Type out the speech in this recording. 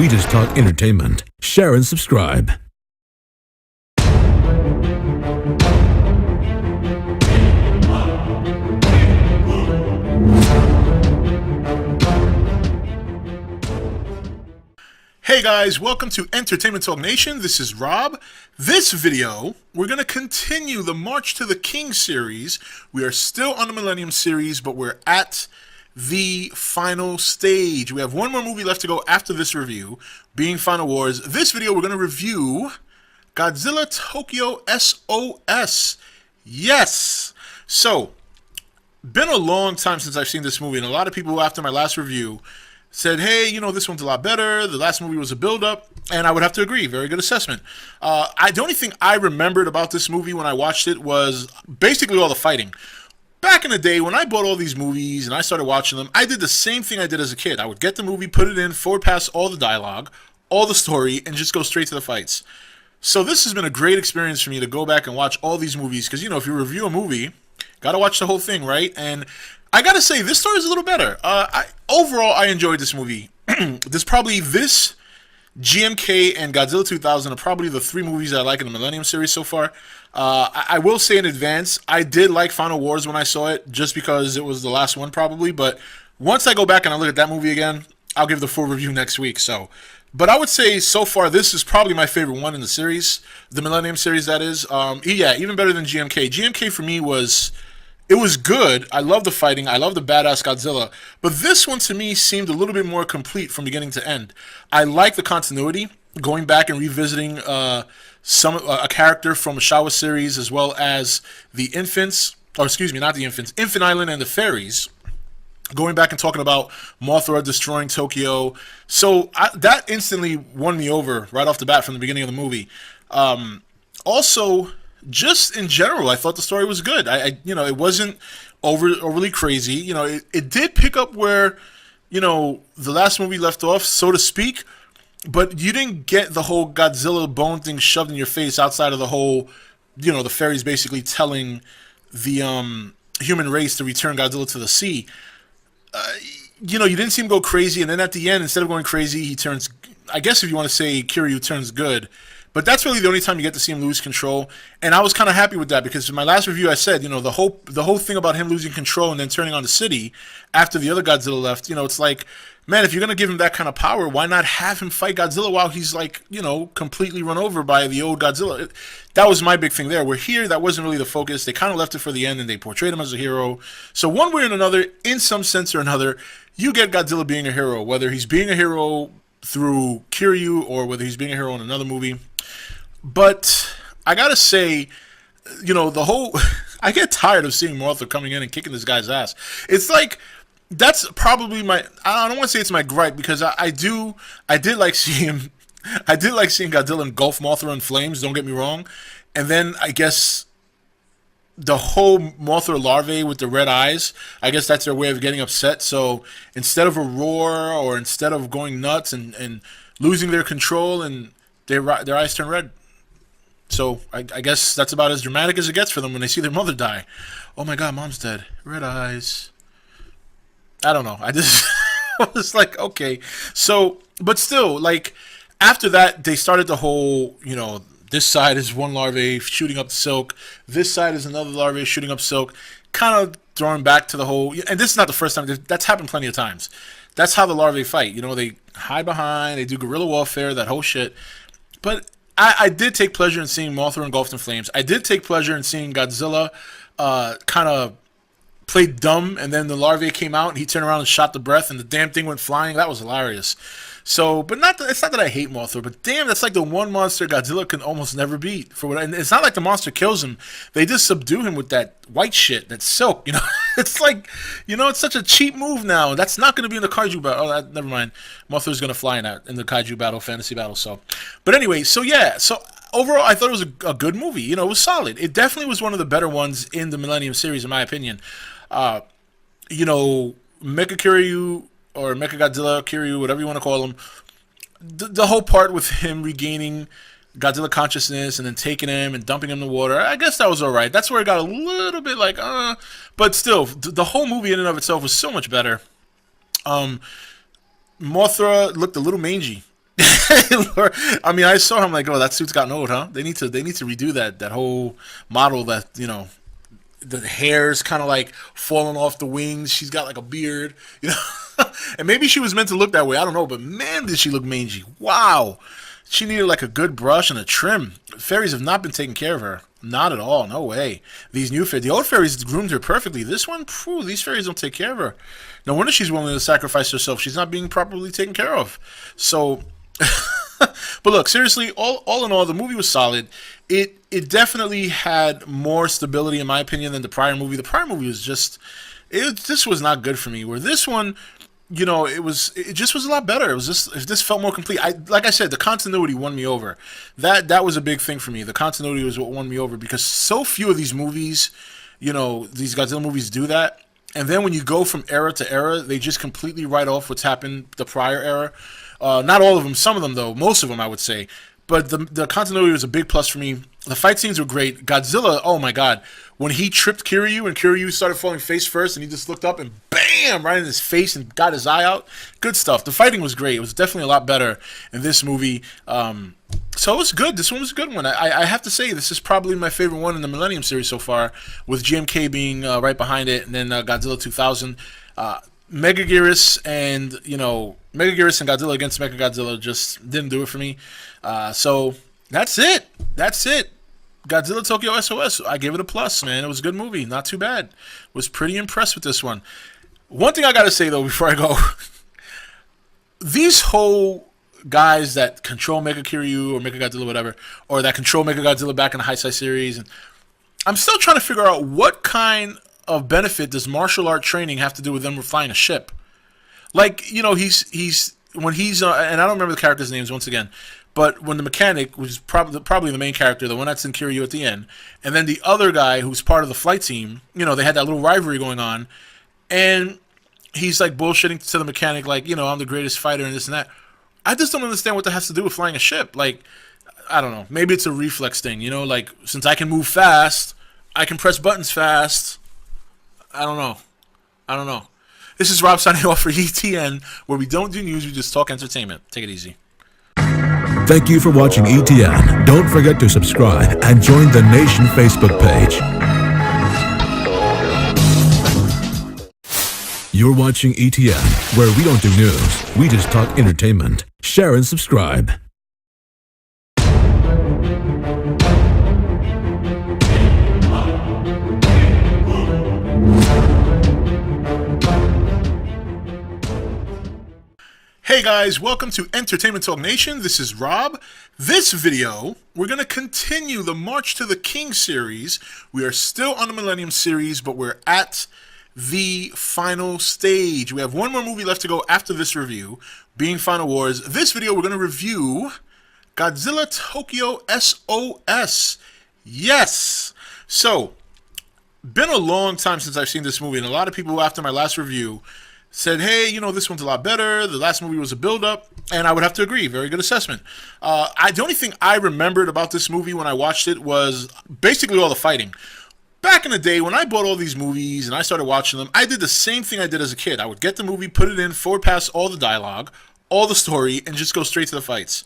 sweetest talk entertainment. Share and subscribe. Hey guys, welcome to Entertainment Talk Nation. This is Rob. This video, we're going to continue the March to the King series. We are still on the Millennium series, but we're at the final stage. We have one more movie left to go after this review, being Final Wars. This video, we're going to review Godzilla Tokyo SOS. Yes! So, been a long time since I've seen this movie, and a lot of people after my last review said, hey, you know, this one's a lot better. The last movie was a build-up, and I would have to agree. Very good assessment. The only thing I remembered about this movie when I watched it was basically all the fighting. Back in the day, when I bought all these movies and I started watching them, I did the same thing I did as a kid. I would get the movie, put it in, forward pass all the dialogue, all the story, and just go straight to the fights. So this has been a great experience for me to go back and watch all these movies, because, you know, if you review a movie, gotta watch the whole thing, right? And I gotta say, this story is a little better. Overall, I enjoyed this movie. This, GMK, and Godzilla 2000 are probably the three movies I like in the Millennium series so far. I will say in advance, I did like Final Wars when I saw it, just because it was the last one probably. But once I go back and I look at that movie again, I'll give the full review next week. But I would say so far this is probably my favorite one in the series, the Millennium series, that is. Yeah, even better than GMK. GMK for me was... It was good. I love the fighting. I love the badass Godzilla. But this one, to me, seemed a little bit more complete from beginning to end. I like the continuity, going back and revisiting a character from a Showa series, as well as the infants, or excuse me, not the infants, Infant Island and the fairies. Going back and talking about Mothra destroying Tokyo. So that instantly won me over right off the bat from the beginning of the movie. Also, just in general, I thought the story was good. You know, it wasn't overly crazy. You know, it did pick up where, you know, the last movie left off, so to speak, but you didn't get the whole Godzilla bone thing shoved in your face outside of the whole, you know, the fairies basically telling the human race to return Godzilla to the sea. You know, you didn't see him go crazy, and then at the end, instead of going crazy, he turns, I guess if you want to say Kiryu turns good. But that's really the only time you get to see him lose control, and I was kind of happy with that, because in my last review I said, you know, the whole thing about him losing control and then turning on the city after the other Godzilla left, you know, it's like, man, if you're gonna give him that kind of power, why not have him fight Godzilla while he's, like, you know, completely run over by the old Godzilla? That was my big thing there. Where here, that wasn't really the focus. They kind of left it for the end, and they portrayed him as a hero. So one way or another, in some sense or another, you get Godzilla being a hero, whether he's being a hero through Kiryu or whether he's being a hero in another movie. But I gotta say, you know, the whole... I get tired of seeing Mothra coming in and kicking this guy's ass. It's like, that's probably my... I don't want to say it's my gripe, because I did like seeing Godzilla engulf Mothra in flames, don't get me wrong. And then, I guess, the whole Mothra larvae with the red eyes, I guess that's their way of getting upset. So, instead of a roar, or instead of going nuts and losing their control, and their eyes turn red. So, I guess that's about as dramatic as it gets for them when they see their mother die. Oh my god, mom's dead. Red eyes. I don't know. I was like, okay. So, but still, like, after that, they started the whole, you know, this side is one larvae shooting up silk. This side is another larvae shooting up silk. Kind of throwing back to the whole... And this is not the first time. That's happened plenty of times. That's how the larvae fight. You know, they hide behind. They do guerrilla warfare, that whole shit. But I did take pleasure in seeing Mothra engulfed in flames. I did take pleasure in seeing Godzilla kind of play dumb, and then the larvae came out, and he turned around and shot the breath, and the damn thing went flying. That was hilarious. So, but it's not that I hate Mothra, but damn, that's like the one monster Godzilla can almost never beat. And it's not like the monster kills him. They just subdue him with that white shit, that silk, you know? It's like, you know, it's such a cheap move now. That's not going to be in the kaiju battle. Oh, never mind. Mothra's going to fly in the kaiju battle, fantasy battle, so. But anyway, so yeah, so overall, I thought it was a good movie. You know, it was solid. It definitely was one of the better ones in the Millennium series, in my opinion. You know, Mecha Kiryu, or Mechagodzilla, Kiryu, whatever you want to call him, the whole part with him regaining Godzilla consciousness and then taking him and dumping him in the water, I guess that was alright. That's where it got a little bit like, but still, the whole movie in and of itself was so much better. Mothra looked a little mangy. I mean, I saw him like, oh, that suit's gotten old, huh? They need to redo that whole model that, the hair's kind of like falling off the wings. She's got like a beard, and maybe she was meant to look that way. I don't know, but man, did she look mangy. Wow. She needed like a good brush and a trim. Fairies have not been taking care of her. Not at all. No way. These new fairies, the old fairies groomed her perfectly. This one, phew, these fairies don't take care of her. No wonder she's willing to sacrifice herself. She's not being properly taken care of. So, but look, seriously, all in all, the movie was solid. It definitely had more stability, in my opinion, than the prior movie. The prior movie was this was not good for me. Where this one, it just was a lot better. This felt more complete. Like I said, the continuity won me over. That was a big thing for me. The continuity was what won me over, because so few of these movies, these Godzilla movies do that. And then when you go from era to era, they just completely write off what's happened the prior era. Not all of them, some of them though, most of them I would say. But the continuity was a big plus for me. The fight scenes were great. Godzilla, oh my god. When he tripped Kiryu and Kiryu started falling face first and he just looked up and bam, right in his face and got his eye out. Good stuff. The fighting was great. It was definitely a lot better in this movie. So it was good. This one was a good one. I have to say, this is probably my favorite one in the Millennium series so far, with GMK being right behind it, and then Godzilla 2000. Megaguirus and Godzilla against Mechagodzilla just didn't do it for me. So that's it. Godzilla Tokyo SOS. I gave it a plus, man. It was a good movie. Not too bad. Was pretty impressed with this one. One thing I gotta say though before I go, these whole guys that control Mega Kiryu or Mega Godzilla, whatever, or that control Mega Godzilla back in the Heisei series, and I'm still trying to figure out what kind of benefit does martial art training have to do with them flying a ship. Like, he's when he's and I don't remember the characters' names once again, but when the mechanic was probably the main character, the one that's in Kiryu at the end, and then the other guy who's part of the flight team, they had that little rivalry going on, and he's like bullshitting to the mechanic like, I'm the greatest fighter and this and that. I just don't understand what that has to do with flying a ship. Like, I don't know. Maybe it's a reflex thing, like, since I can move fast, I can press buttons fast. I don't know. This is Rob signing off for ETN, where we don't do news, we just talk entertainment. Take it easy. Thank you for watching ETN. Don't forget to subscribe and join the Nation Facebook page. You're watching ETN, where we don't do news, we just talk entertainment. Share and subscribe. Hey guys, welcome to Entertainment Talk Nation. This is Rob. This video, we're going to continue the March to the King series. We are still on the Millennium series, but we're at the final stage. We have one more movie left to go after this review, being Final Wars. This video, we're going to review Godzilla Tokyo SOS. Yes! So, been a long time since I've seen this movie, and a lot of people after my last review said, hey, this one's a lot better. The last movie was a build-up, and I would have to agree. Very good assessment. The only thing I remembered about this movie when I watched it was basically all the fighting. Back in the day, when I bought all these movies and I started watching them, I did the same thing I did as a kid. I would get the movie, put it in, forward pass all the dialogue, all the story, and just go straight to the fights.